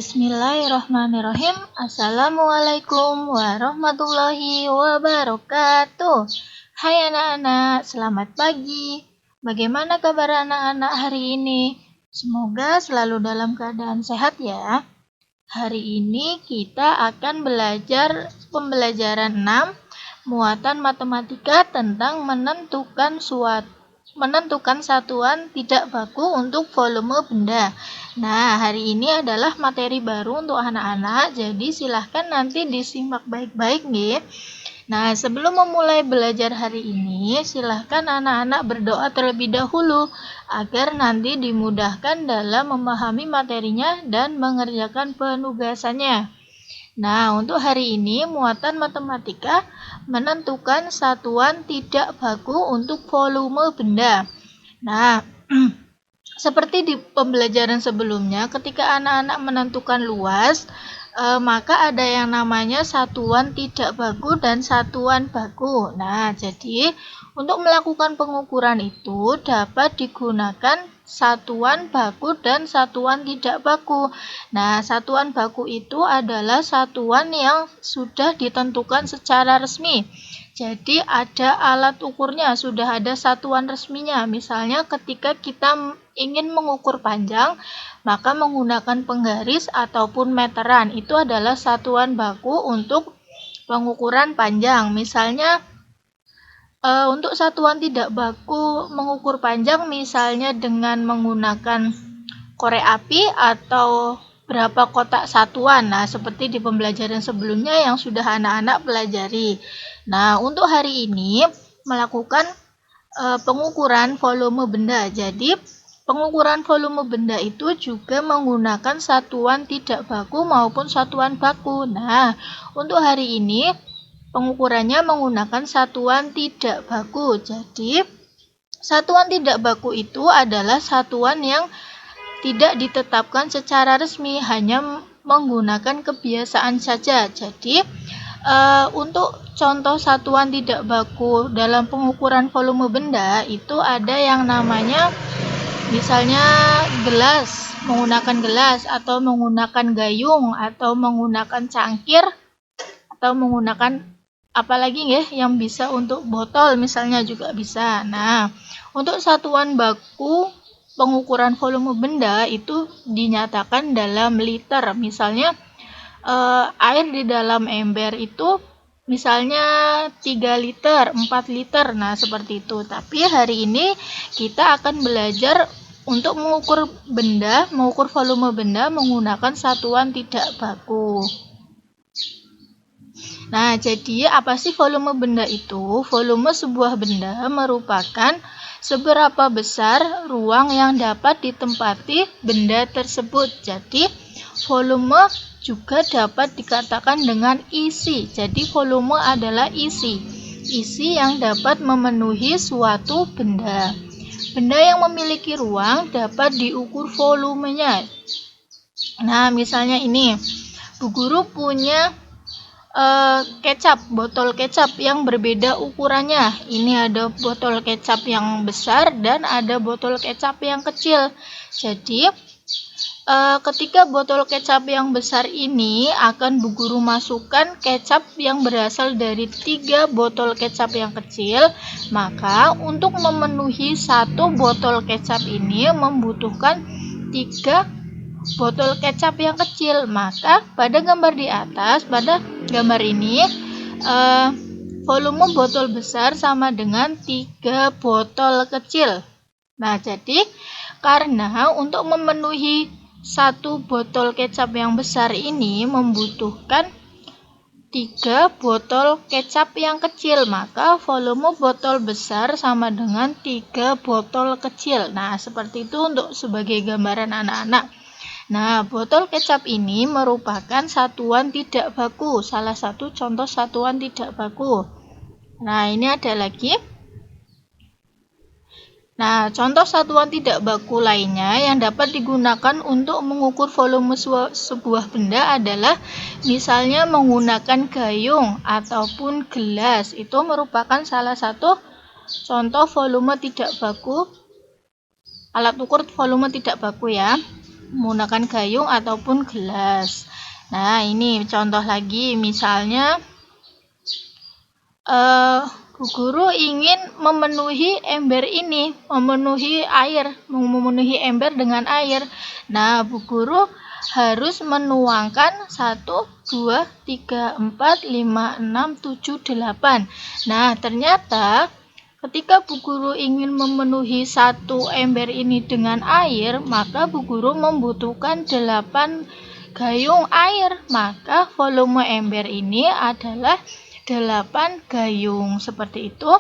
Bismillahirrahmanirrahim. Assalamualaikum warahmatullahi wabarakatuh. Hai anak-anak, selamat pagi. Bagaimana kabar anak-anak hari ini? Semoga selalu dalam keadaan sehat ya. Hari ini kita akan belajar pembelajaran 6 muatan matematika tentang menentukan satuan tidak baku untuk volume benda. Nah, hari ini adalah materi baru untuk anak-anak, jadi silahkan nanti disimak baik-baik nih. Nah, sebelum memulai belajar hari ini, silahkan anak-anak berdoa terlebih dahulu agar nanti dimudahkan dalam memahami materinya dan mengerjakan penugasannya. Nah, untuk hari ini muatan matematika menentukan satuan tidak baku untuk volume benda. Nah, seperti di pembelajaran sebelumnya, ketika anak-anak menentukan luas, maka ada yang namanya satuan tidak baku dan satuan baku. Nah, jadi untuk melakukan pengukuran itu dapat digunakan satuan baku dan satuan tidak baku. Nah, satuan baku itu adalah satuan yang sudah ditentukan secara resmi. Jadi ada alat ukurnya, sudah ada satuan resminya. Misalnya ketika kita ingin mengukur panjang, maka menggunakan penggaris ataupun meteran. Itu adalah satuan baku untuk pengukuran panjang. Misalnya untuk satuan tidak baku mengukur panjang, misalnya dengan menggunakan korek api atau berapa kotak satuan. Nah, seperti di pembelajaran sebelumnya yang sudah anak-anak pelajari. Nah, untuk hari ini melakukan pengukuran volume benda. Jadi, pengukuran volume benda itu juga menggunakan satuan tidak baku maupun satuan baku. Nah, untuk hari ini pengukurannya menggunakan satuan tidak baku. Jadi, satuan tidak baku itu adalah satuan yang tidak ditetapkan secara resmi, hanya menggunakan kebiasaan saja. Jadi, untuk contoh satuan tidak baku dalam pengukuran volume benda itu ada yang namanya misalnya gelas, menggunakan gelas atau menggunakan gayung atau menggunakan cangkir atau menggunakan apalagi ya yang bisa untuk botol misalnya juga bisa. Nah, untuk satuan baku pengukuran volume benda itu dinyatakan dalam liter. Misalnya air di dalam ember itu misalnya 3 liter, 4 liter. Nah, seperti itu. Tapi hari ini kita akan belajar untuk mengukur volume benda menggunakan satuan tidak baku. Nah, jadi apa sih volume benda itu? Volume sebuah benda merupakan seberapa besar ruang yang dapat ditempati benda tersebut. Jadi, volume juga dapat dikatakan dengan isi. Jadi, volume adalah isi yang dapat memenuhi suatu benda. Benda yang memiliki ruang dapat diukur volumenya. Nah, misalnya ini, Bu Guru punya botol kecap yang berbeda ukurannya. Ini ada botol kecap yang besar dan ada botol kecap yang kecil. Jadi, ketika botol kecap yang besar ini akan Bu Guru masukkan kecap yang berasal dari 3 botol kecap yang kecil, maka untuk memenuhi satu botol kecap ini membutuhkan 3 botol kecap yang kecil. Maka pada gambar di atas, pada gambar ini volume botol besar sama dengan 3 botol kecil. Nah, jadi karena untuk memenuhi satu botol kecap yang besar ini membutuhkan 3 botol kecap yang kecil, maka volume botol besar sama dengan 3 botol kecil. Nah, seperti itu untuk sebagai gambaran anak-anak. Nah, botol kecap ini merupakan satuan tidak baku, salah satu contoh satuan tidak baku. Nah, ini ada lagi. Nah, contoh satuan tidak baku lainnya yang dapat digunakan untuk mengukur volume sebuah benda adalah misalnya menggunakan gayung ataupun gelas. Itu merupakan salah satu contoh volume tidak baku, alat ukur volume tidak baku ya. menggunakan gayung ataupun gelas. Nah, ini contoh lagi, misalnya Bu Guru ingin memenuhi ember ini, memenuhi ember dengan air. Nah, Bu Guru harus menuangkan 1, 2, 3, 4, 5, 6, 7, 8. Nah, ternyata ketika Bu Guru ingin memenuhi satu ember ini dengan air, maka Bu Guru membutuhkan 8 gayung air. Maka volume ember ini adalah 8 gayung, seperti itu.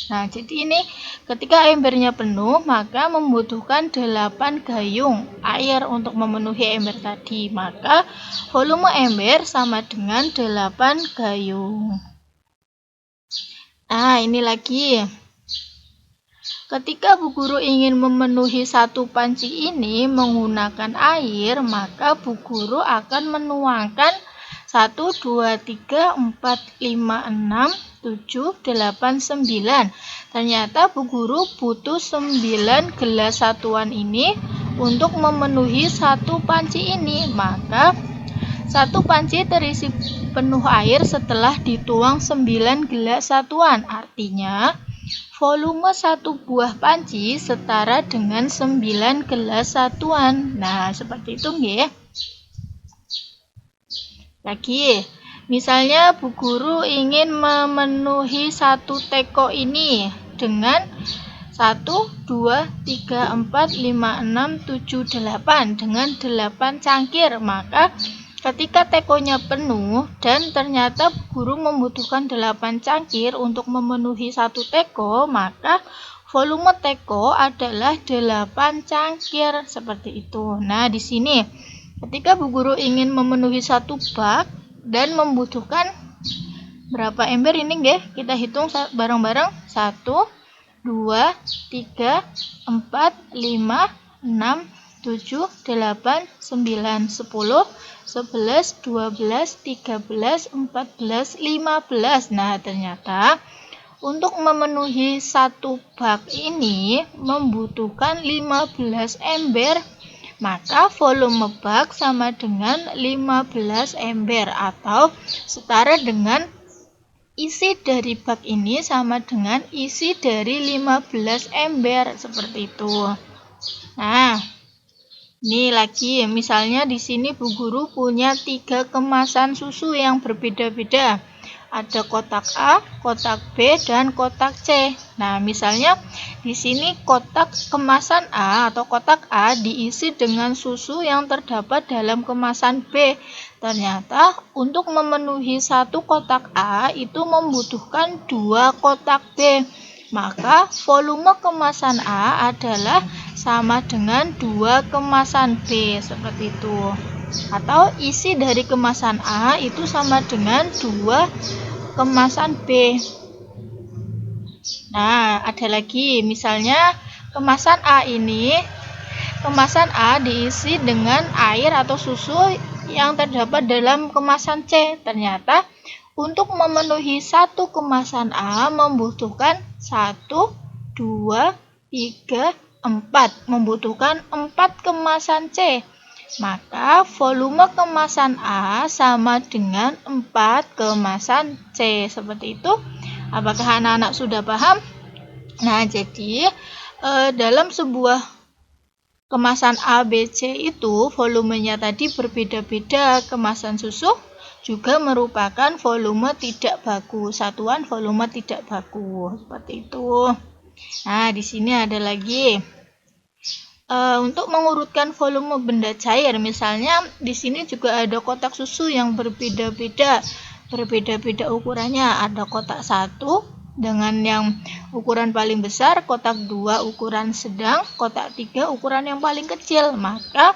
Nah, jadi ini ketika embernya penuh, maka membutuhkan 8 gayung air untuk memenuhi ember tadi. Maka volume ember sama dengan 8 gayung. Nah, ini lagi. Ketika Bu Guru ingin memenuhi satu panci ini menggunakan air, maka Bu Guru akan menuangkan 1, 2, 3, 4, 5, 6, 7, 8, 9. Ternyata Bu Guru butuh 9 gelas satuan ini untuk memenuhi satu panci ini. Maka satu panci terisi penuh air setelah dituang 9 gelas satuan. Artinya volume satu buah panci setara dengan 9 gelas satuan. Nah, seperti itu nggih. Lagi, misalnya Bu Guru ingin memenuhi satu teko ini dengan 1, 2, 3, 4, 5, 6, 7, 8 dengan 8 cangkir. Maka ketika tekonya penuh dan ternyata Bu Guru membutuhkan 8 cangkir untuk memenuhi satu teko, maka volume teko adalah 8 cangkir, seperti itu. Nah, di sini ketika Bu Guru ingin memenuhi satu bak dan membutuhkan berapa ember ini nggih? Kita hitung bareng-bareng. 1, 2, 3, 4, 5, 6, 7, 8, 9, 10, 11, 12, 13, 14, 15. Nah, ternyata untuk memenuhi satu bak ini membutuhkan 15 ember. Maka volume bak sama dengan 15 ember atau setara dengan isi dari bak ini sama dengan isi dari 15 ember, seperti itu. Nah, ini lagi, misalnya di sini Bu Guru punya 3 kemasan susu yang berbeda-beda. Ada kotak A, kotak B, dan kotak C. Nah, misalnya di sini kotak kemasan A atau kotak A diisi dengan susu yang terdapat dalam kemasan B. Ternyata untuk memenuhi satu kotak A itu membutuhkan 2 kotak B. Maka volume kemasan A adalah sama dengan 2 kemasan B, seperti itu. Atau isi dari kemasan A itu sama dengan 2 kemasan B. Nah, ada lagi, misalnya kemasan A ini, kemasan A diisi dengan air atau susu yang terdapat dalam kemasan C. Ternyata untuk memenuhi satu kemasan A membutuhkan 1, 2, 3, 4. Membutuhkan 4 kemasan C. Maka volume kemasan A sama dengan 4 kemasan C. Seperti itu. Apakah anak-anak sudah paham? Nah, jadi dalam sebuah kemasan A, B, C itu volumenya tadi berbeda-beda. Kemasan susu juga merupakan volume tidak baku, satuan volume tidak baku, seperti itu. Nah, di sini ada lagi untuk mengurutkan volume benda cair. Misalnya di sini juga ada kotak susu yang berbeda-beda ukurannya. Ada kotak 1 dengan yang ukuran paling besar, kotak 2 ukuran sedang, kotak 3 ukuran yang paling kecil. Maka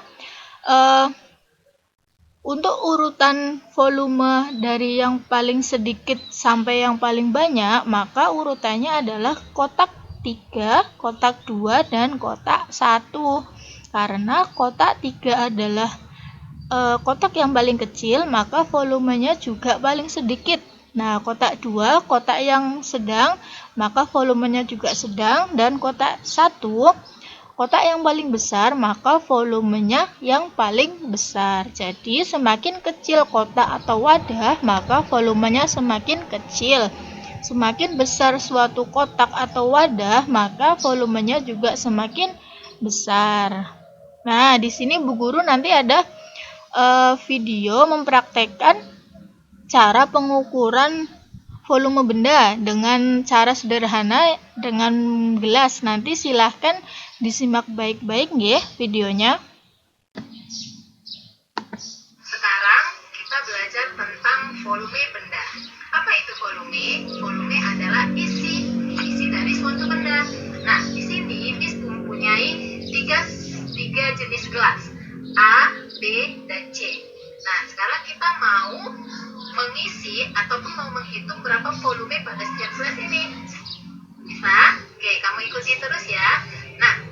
untuk urutan volume dari yang paling sedikit sampai yang paling banyak, maka urutannya adalah kotak 3, kotak 2, dan kotak 1. Karena kotak 3 adalah kotak yang paling kecil, maka volumenya juga paling sedikit. Nah, kotak 2, kotak yang sedang, maka volumenya juga sedang, dan kotak 1 kotak yang paling besar, maka volumenya yang paling besar. Jadi semakin kecil kotak atau wadah, maka volumenya semakin kecil. Semakin besar suatu kotak atau wadah, maka volumenya juga semakin besar. Nah, di sini Bu Guru nanti ada video mempraktekkan cara pengukuran volume benda dengan cara sederhana dengan gelas. Nanti silahkan disimak baik-baik ya videonya. Sekarang kita belajar tentang volume benda. Apa itu volume? Volume adalah isi dari suatu benda. Nah, di sini Miss mempunyai tiga jenis gelas, A, B, dan C. Nah, sekarang kita mau mengisi ataupun mau menghitung berapa volume pada setiap gelas ini. Bisa? Oke, kamu ikuti terus ya. Nah,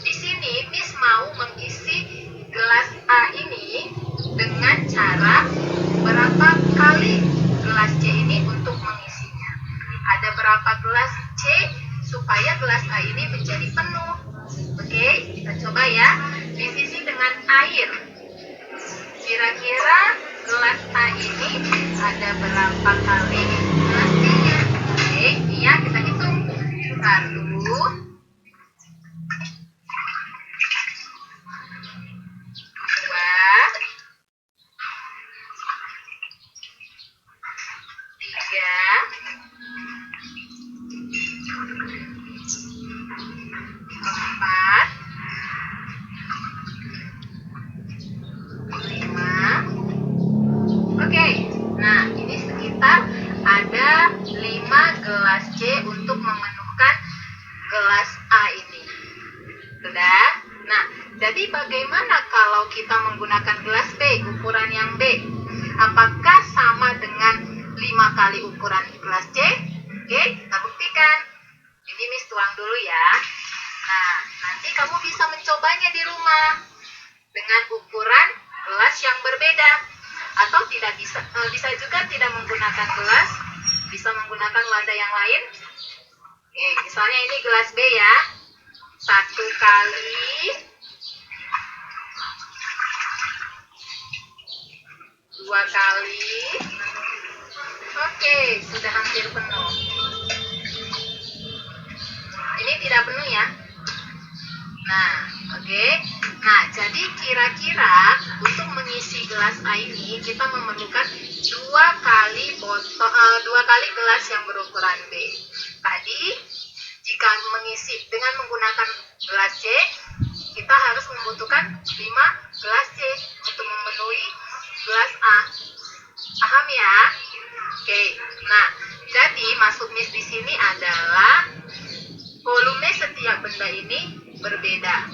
di sini Miss mau mengisi gelas A ini dengan cara berapa kali gelas C ini untuk mengisinya. Ada berapa gelas C supaya gelas A ini menjadi penuh. Oke, kita coba ya. Diisi dengan air. Kira-kira gelas A ini ada berapa kali gelas C-nya? Oke, iya kita hitung. 1, 2, 3, 4, 5. Oke, nah ini sekitar ada 5 gelas C untuk memenuhkan gelas A ini. Sudah? Nah, jadi bagaimana kalau kita menggunakan gelas B, ukuran yang B? Apakah sama dengan 5 kali ukuran gelas C? Oke, kita buktikan. Ini Miss tuang dulu ya. Nah, nanti kamu bisa mencobanya di rumah dengan ukuran gelas yang berbeda. Atau tidak bisa juga tidak menggunakan gelas, bisa menggunakan wadah yang lain. Oke, misalnya ini gelas B ya. 1 kali, 2 kali. Oke, sudah hampir penuh. Ini tidak penuh ya. Nah, oke. Nah, jadi kira-kira untuk mengisi gelas A ini kita memerlukan 2 kali gelas yang berukuran B. Tadi jika mengisi dengan menggunakan gelas C, kita harus membutuhkan 5 gelas C untuk memenuhi gelas A. Paham ya? Oke. Nah, jadi maksud Miss di sini adalah volume setiap benda ini berbeda.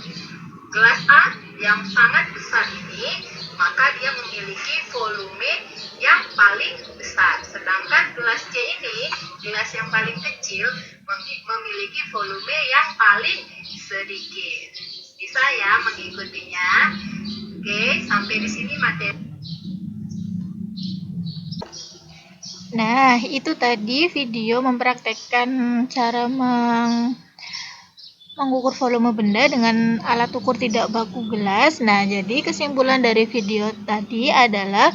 Gelas A yang sangat besar ini, maka dia memiliki volume yang paling besar. Sedangkan gelas C ini, gelas yang paling kecil, memiliki volume yang paling sedikit. Bisa ya mengikutinya? Oke, sampai di sini materi. Nah, itu tadi video mempraktekkan cara mengukur volume benda dengan alat ukur tidak baku gelas. Nah, jadi kesimpulan dari video tadi adalah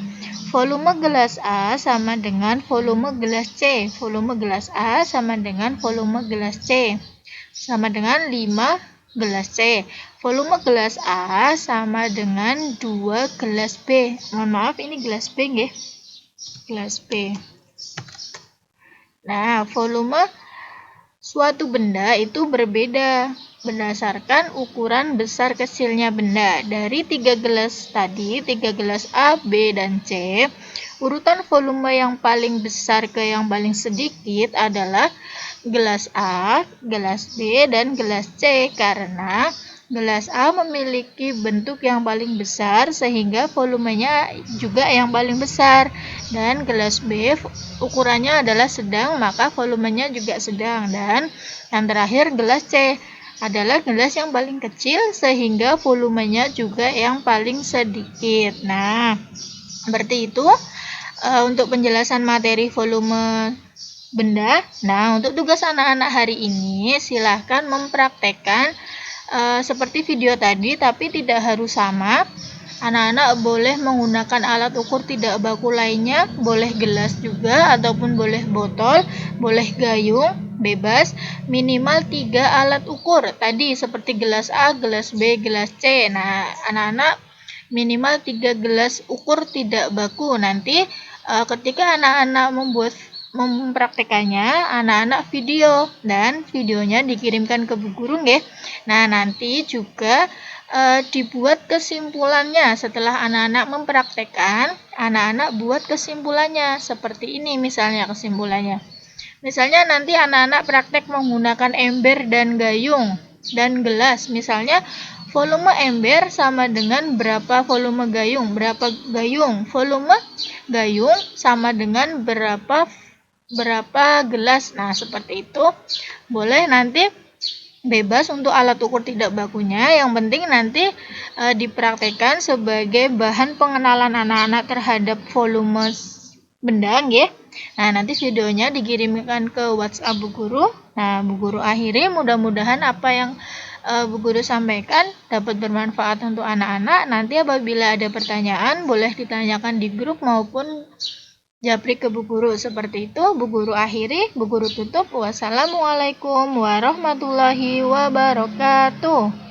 volume gelas A sama dengan volume gelas C. Volume gelas A sama dengan volume gelas C. Sama dengan 5 gelas C. Volume gelas A sama dengan 2 gelas B. Mohon maaf, ini gelas B nggih. Gelas B. Nah, volume suatu benda itu berbeda berdasarkan ukuran besar kecilnya benda. Dari 3 gelas tadi, 3 gelas A, B, dan C, urutan volume yang paling besar ke yang paling sedikit adalah gelas A, gelas B, dan gelas C, karena gelas A memiliki bentuk yang paling besar sehingga volumenya juga yang paling besar, dan gelas B ukurannya adalah sedang maka volumenya juga sedang, dan yang terakhir gelas C adalah gelas yang paling kecil sehingga volumenya juga yang paling sedikit. Nah, seperti itu untuk penjelasan materi volume benda. Nah, untuk tugas anak-anak hari ini silahkan mempraktekkan seperti video tadi, tapi tidak harus sama. Anak-anak boleh menggunakan alat ukur tidak baku lainnya, boleh gelas juga, ataupun boleh botol, boleh gayung, bebas, minimal 3 alat ukur. Tadi seperti gelas A, gelas B, gelas C. Nah, anak-anak minimal 3 gelas ukur tidak baku. Nanti ketika anak-anak mempraktekannya, anak-anak video dan videonya dikirimkan ke Bu Guru nggih. Nah, nanti juga dibuat kesimpulannya setelah anak-anak mempraktekkan, anak-anak buat kesimpulannya seperti ini misalnya kesimpulannya. Misalnya nanti anak-anak praktek menggunakan ember dan gayung dan gelas. Misalnya volume ember sama dengan berapa volume gayung, berapa gayung. Volume gayung sama dengan berapa gelas. Nah, seperti itu. Boleh nanti bebas untuk alat ukur tidak bakunya, yang penting nanti dipraktekkan sebagai bahan pengenalan anak-anak terhadap volume benda nggih. Nah, nanti videonya dikirimkan ke WhatsApp Bu Guru. Nah, Bu Guru akhiri, mudah-mudahan apa yang Bu Guru sampaikan dapat bermanfaat untuk anak-anak. Nanti apabila ada pertanyaan boleh ditanyakan di grup maupun japri ke Bu Guru. Seperti itu, Bu Guru akhiri, Bu Guru tutup. Wassalamualaikum warahmatullahi wabarakatuh.